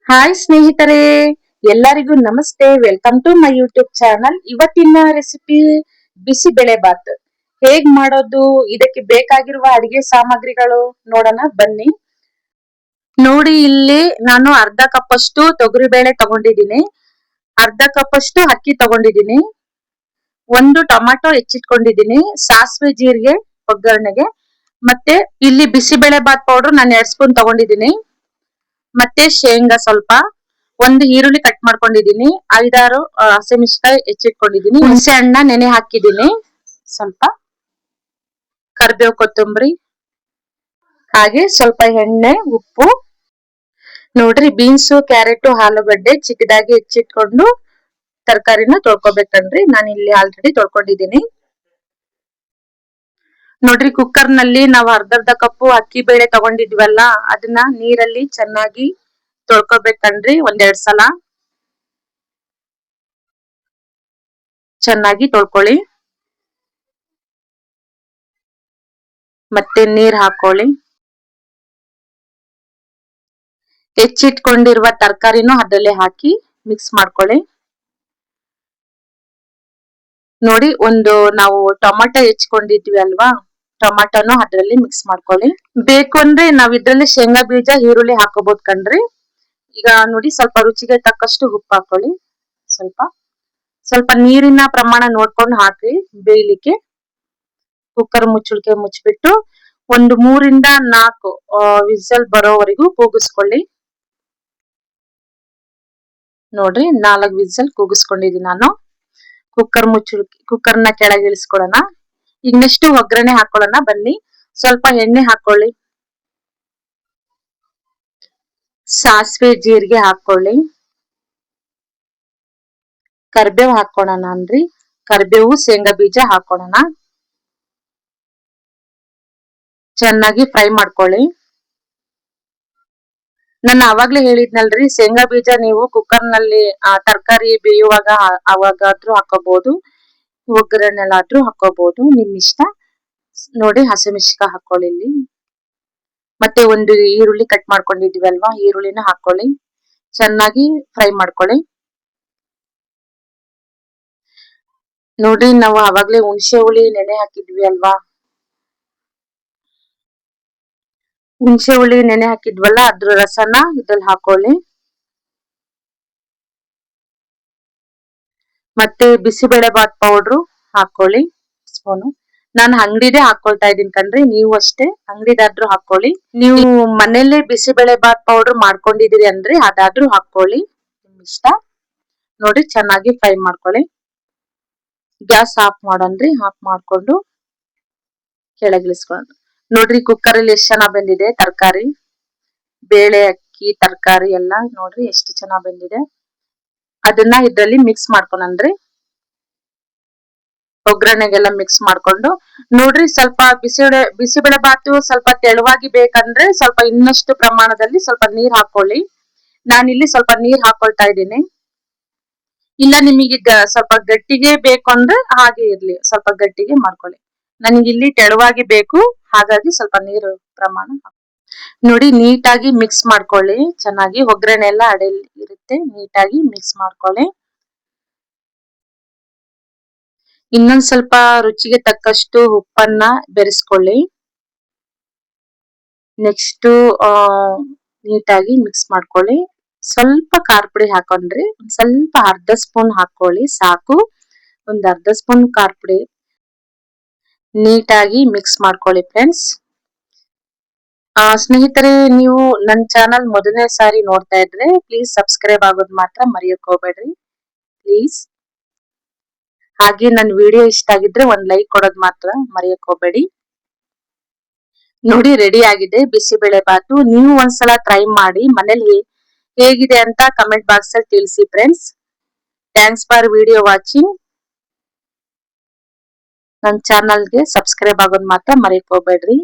Hi ಸ್ನೇಹಿತರೆ, ಎಲ್ಲರಿಗೂ ನಮಸ್ತೆ. Welcome to my YouTube channel. ಇವತ್ತಿನ ರೆಸಿಪಿ ಬಿಸಿಬೇಳೆ ಬಾತ್ ಹೇಗ್ ಮಾಡೋದು, ಇದಕ್ಕೆ ಬೇಕಾಗಿರುವ ಅಡಿಗೆ ಸಾಮಗ್ರಿಗಳು ನೋಡೋಣ ಬನ್ನಿ. ನೋಡಿ, ಇಲ್ಲಿ ನಾನು ಅರ್ಧ ಕಪ್ ಅಷ್ಟು ತೊಗರಿಬೇಳೆ ತಗೊಂಡಿದ್ದೀನಿ, ಅರ್ಧ ಕಪ್ ಅಷ್ಟು ಅಕ್ಕಿ ತಗೊಂಡಿದ್ದೀನಿ, ಒಂದು ಟೊಮಾಟೊ ಹೆಚ್ಚಿಟ್ಕೊಂಡಿದ್ದೀನಿ, ಸಾಸಿವೆ ಜೀರಿಗೆ ಒಗ್ಗರಣೆಗೆ, ಮತ್ತೆ ಇಲ್ಲಿ ಬಿಸಿಬೇಳೆ ಬಾತ್ ಪೌಡರ್ ನಾನು 2 ಸ್ಪೂನ್ ತಗೊಂಡಿದ್ದೀನಿ, ಮತ್ತೆ ಶೇಂಗಾ ಸ್ವಲ್ಪ, ಒಂದು ಈರುಳ್ಳಿ ಕಟ್ ಮಾಡ್ಕೊಂಡಿದೀನಿ, 5-6 ಹಸಿಮೆಣಸಿನಕಾಯಿ ಹೆಚ್ಚಿಟ್ಕೊಂಡಿದೀನಿ, ಹುಣಸೆ ಹಣ್ಣ ನೆನೆ ಹಾಕಿದೀನಿ, ಸ್ವಲ್ಪ ಕರಿಬೇವು ಕೊತ್ತಂಬರಿ, ಹಾಗೆ ಸ್ವಲ್ಪ ಎಣ್ಣೆ, ಉಪ್ಪು. ನೋಡ್ರಿ, ಬೀನ್ಸು ಕ್ಯಾರೆಟ್ ಆಲೂಗಡ್ಡೆ ಚಿಕ್ಕದಾಗಿ ಹೆಚ್ಚಿಟ್ಕೊಂಡು ತರಕಾರಿನ ತೊಳ್ಕೊಬೇಕನ್ರಿ. ನಾನು ಇಲ್ಲಿ ಆಲ್ರೆಡಿ ತೊಳ್ಕೊಂಡಿದ್ದೀನಿ. ನೋಡ್ರಿ, ಕುಕ್ಕರ್ ನಲ್ಲಿ ನಾವು ಅರ್ಧ ಕಪ್ಪು ಅಕ್ಕಿ ಬೇಳೆ ತಗೊಂಡಿದ್ವಲ್ಲ, ಅದನ್ನ ನೀರಲ್ಲಿ ಚೆನ್ನಾಗಿ ತೊಳ್ಕೊಬೇಕನ್ರಿ. 1-2 ಸಲ ಚೆನ್ನಾಗಿ ತೊಳ್ಕೊಳ್ಳಿ. ಮತ್ತೆ ನೀರ್ ಹಾಕೊಳ್ಳಿ. ಹೆಚ್ಚಿಟ್ಕೊಂಡಿರುವ ತರಕಾರಿನೂ ಅದರಲ್ಲೇ ಹಾಕಿ ಮಿಕ್ಸ್ ಮಾಡ್ಕೊಳ್ಳಿ. ನೋಡಿ, ನಾವು ಟೊಮಾಟೊ ಹೆಚ್ಚಿಕೊಂಡಿದ್ವಿ ಅಲ್ವಾ, ಟೊಮಾಟೊನು ಅದರಲ್ಲಿ ಮಿಕ್ಸ್ ಮಾಡ್ಕೊಳ್ಳಿ. ಬೇಕು ಅಂದ್ರೆ ನಾವ್ ಇದ್ರಲ್ಲಿ ಶೇಂಗಾ ಬೀಜ ಈರುಳ್ಳಿ ಹಾಕೋಬಹುದು ಕಣ್ರಿ. ಈಗ ನೋಡಿ, ಸ್ವಲ್ಪ ರುಚಿಗೆ ತಕ್ಕಷ್ಟು ಉಪ್ಪು ಹಾಕೊಳ್ಳಿ. ಸ್ವಲ್ಪ ಸ್ವಲ್ಪ ನೀರಿನ ಪ್ರಮಾಣ ನೋಡ್ಕೊಂಡು ಹಾಕಿ ಬೇಯಲಿಕ್ಕೆ. ಕುಕ್ಕರ್ ಮುಚ್ಚಳಿಕೆ ಮುಚ್ಚಿಬಿಟ್ಟು ಒಂದು 3-4 ವಿಸಲ್ ಬರೋವರೆಗೂ ಕೂಗಿಸ್ಕೊಳ್ಳಿ. ನೋಡ್ರಿ, 4 ವಿಸಲ್ ಕೂಗಿಸ್ಕೊಂಡಿದ್ದೀನಿ ನಾನು. ಕುಕ್ಕರ್ನ ಕೆಳಗೆ ಇಳಿಸ್ಕೊಳ್ಳೋಣ. ಈಗ ನೆಕ್ಸ್ಟ್ ಒಗ್ಗರಣೆ ಹಾಕೊಳ್ಳೋಣ ಬನ್ನಿ. ಸ್ವಲ್ಪ ಎಣ್ಣೆ ಹಾಕೊಳ್ಳಿ, ಸಾಸಿವೆ ಜೀರಿಗೆ ಹಾಕೊಳ್ಳಿ, ಕರಿಬೇವು ಹಾಕೋಣ ಅನ್ರಿ. ಕರಿಬೇವು ಶೇಂಗಾ ಬೀಜ ಹಾಕೋಣ, ಚೆನ್ನಾಗಿ ಫ್ರೈ ಮಾಡ್ಕೊಳ್ಳಿ. ನಾನು ಅವಾಗ್ಲೇ ಹೇಳಿದ್ನಲ್ರಿ, ಶೇಂಗಾ ಬೀಜ ನೀವು ಕುಕ್ಕರ್ ನಲ್ಲಿ ತರಕಾರಿ ಬೇಯುವಾಗ ಅವಾಗಾದ್ರೂ ಹಾಕೋಬಹುದು, ಒಗ್ಗರಣೆಲಾದ್ರೂ ಹಾಕೋಬಹುದು, ನಿಮ್ ಇಷ್ಟ. ನೋಡಿ, ಹಸಿಮೆಣಸಿನಕಾಯಿ ಹಾಕೊಳ್ಳಿ ಇಲ್ಲಿ, ಮತ್ತೆ ಒಂದು ಈರುಳ್ಳಿ ಕಟ್ ಮಾಡ್ಕೊಂಡಿದ್ವಲ್ವಾ, ಈರುಳ್ಳಿನ ಹಾಕೊಳ್ಳಿ, ಚೆನ್ನಾಗಿ ಫ್ರೈ ಮಾಡ್ಕೊಳ್ಳಿ. ನೋಡಿ, ನಾವು ಅವಾಗ್ಲೇ ಹುಣಸೆ ಹುಳಿ ನೆನೆ ಹಾಕಿದ್ವಿ ಅಲ್ವಾ, ಹುಣಸೆ ಹುಳಿ ನೆನೆ ಹಾಕಿದ್ವಲ್ಲ, ಅದ್ರ ರಸನ ಇದ್ರಲ್ಲಿ ಹಾಕೊಳ್ಳಿ. ಮತ್ತೆ ಬಿಸಿಬೇಳೆ ಬಾತ್ ಪೌಡ್ರು ಹಾಕೊಳ್ಳಿ ಸ್ಪೂನು. ನಾನು ಅಂಗಡಿದೇ ಹಾಕೊಳ್ತಾ ಇದೀನಿ ಕಣ್ರಿ, ನೀವು ಅಷ್ಟೇ ಅಂಗಡಿದಾದ್ರೂ ಹಾಕೊಳ್ಳಿ. ನೀವು ಮನೇಲಿ ಬಿಸಿಬೇಳೆ ಬಾತ್ ಪೌಡರ್ ಮಾಡ್ಕೊಂಡಿದೀರಿ ಅಂದ್ರೆ ಅದಾದ್ರೂ ಹಾಕೊಳ್ಳಿ, ನಿಮ್ ಇಷ್ಟ. ನೋಡಿ, ಚೆನ್ನಾಗಿ ಫ್ರೈ ಮಾಡ್ಕೊಳ್ಳಿ. Gas off ಮಾಡೋಣ್ರಿ. ಆಫ್ ಮಾಡ್ಕೊಂಡು ಕೆಳಗಿಳಿಸ್ಕೊಂಡು ನೋಡ್ರಿ, ಕುಕ್ಕರ್ ಅಲ್ಲಿ ಎಷ್ಟು ಚೆನ್ನಾಗ್ ಬಂದಿದೆ ತರಕಾರಿ, ಬೇಳೆ, ಅಕ್ಕಿ, ತರಕಾರಿ ಎಲ್ಲ ನೋಡ್ರಿ ಎಷ್ಟು ಚೆನ್ನಾಗ್ ಬಂದಿದೆ. ಅದನ್ನ ಇದ್ರಲ್ಲಿ ಮಿಕ್ಸ್ ಮಾಡ್ಕೊಂಡ್ರಿ, ಒಗ್ಗರಣೆಗೆಲ್ಲ ಮಿಕ್ಸ್ ಮಾಡ್ಕೊಂಡು. ನೋಡ್ರಿ, ಸ್ವಲ್ಪ ಬಿಸಿಬೇಳೆ ಬಾತು ಸ್ವಲ್ಪ ತೆಳುವಾಗಿ ಬೇಕಂದ್ರೆ ಸ್ವಲ್ಪ ಇನ್ನಷ್ಟು ಪ್ರಮಾಣದಲ್ಲಿ ಸ್ವಲ್ಪ ನೀರ್ ಹಾಕೊಳ್ಳಿ. ನಾನಿಲ್ಲಿ ಸ್ವಲ್ಪ ನೀರ್ ಹಾಕೊಳ್ತಾ ಇದ್ದೀನಿ. ಇಲ್ಲ ನಿಮಗೆ ಸ್ವಲ್ಪ ಗಟ್ಟಿಗೆ ಬೇಕು ಅಂದ್ರೆ ಹಾಗೆ ಇರ್ಲಿ, ಸ್ವಲ್ಪ ಗಟ್ಟಿಗೆ ಮಾಡ್ಕೊಳ್ಳಿ. ನನಗಿಲ್ಲಿ ತೆಳುವಾಗಿ ಬೇಕು, ಹಾಗಾಗಿ ಸ್ವಲ್ಪ ನೀರು ಪ್ರಮಾಣ. ನೋಡಿ, ನೀಟಾಗಿ ಮಿಕ್ಸ್ ಮಾಡ್ಕೊಳ್ಳಿ ಚೆನ್ನಾಗಿ. ಒಗ್ಗರಣೆ ಎಲ್ಲ ಅಡಿಯಲ್ಲಿ ಇರುತ್ತೆ, ನೀಟಾಗಿ ಮಿಕ್ಸ್ ಮಾಡ್ಕೊಳ್ಳಿ. ಇನ್ನೊಂದ್ ಸ್ವಲ್ಪ ರುಚಿಗೆ ತಕ್ಕಷ್ಟು ಉಪ್ಪನ್ನ ಬೆರೆಸ್ಕೊಳ್ಳಿ. ನೆಕ್ಸ್ಟ್ ನೀಟಾಗಿ ಮಿಕ್ಸ್ ಮಾಡ್ಕೊಳ್ಳಿ. ಸ್ವಲ್ಪ ಖಾರ ಪುಡಿ ಹಾಕೊಂಡ್ರಿ, ಸ್ವಲ್ಪ ಅರ್ಧ ಸ್ಪೂನ್ ಹಾಕೊಳ್ಳಿ ಸಾಕು, ಒಂದ್ ಅರ್ಧ ಸ್ಪೂನ್ ಖಾರ ಪುಡಿ. ನೀಟಾಗಿ ಮಿಕ್ಸ್ ಮಾಡ್ಕೊಳ್ಳಿ ಫ್ರೆಂಡ್ಸ್. ಸ್ನೇಹಿತರೆ, ನೀವು ನನ್ನ ಚಾನಲ್ ಮೊದಲನೇ ಸಾರಿ ನೋಡ್ತಾ ಇದ್ರೆ ಪ್ಲೀಸ್ ಸಬ್ಸ್ಕ್ರೈಬ್ ಆಗೋದು ಮಾತ್ರ ಮರೆಯಕ್ ಹೋಗ್ಬೇಡ್ರಿ ಪ್ಲೀಸ್. ಹಾಗೆ ನನ್ನ ವಿಡಿಯೋ ಇಷ್ಟ ಆಗಿದ್ರೆ ಒಂದ್ ಲೈಕ್ ಕೊಡೋದು ಮಾತ್ರ ಮರೆಯಕ್ ಹೋಗ್ಬೇಡಿ. ನೋಡಿ, ರೆಡಿ ಆಗಿದೆ ಬಿಸಿಬೇಳೆ ಬಾತು. ನೀವು ಒಂದ್ಸಲ ಟ್ರೈ ಮಾಡಿ ಮನೇಲಿ, ಹೇಗಿದೆ ಅಂತ ಕಮೆಂಟ್ ಬಾಕ್ಸ್ ಅಲ್ಲಿ ತಿಳಿಸಿ friends. Thanks for video watching. ನನ್ನ ಚಾನಲ್ಗೆ ಸಬ್ಸ್ಕ್ರೈಬ್ ಆಗೋದು ಮಾತ್ರ ಮರೆಯಕ್ ಹೋಗ್ಬೇಡ್ರಿ.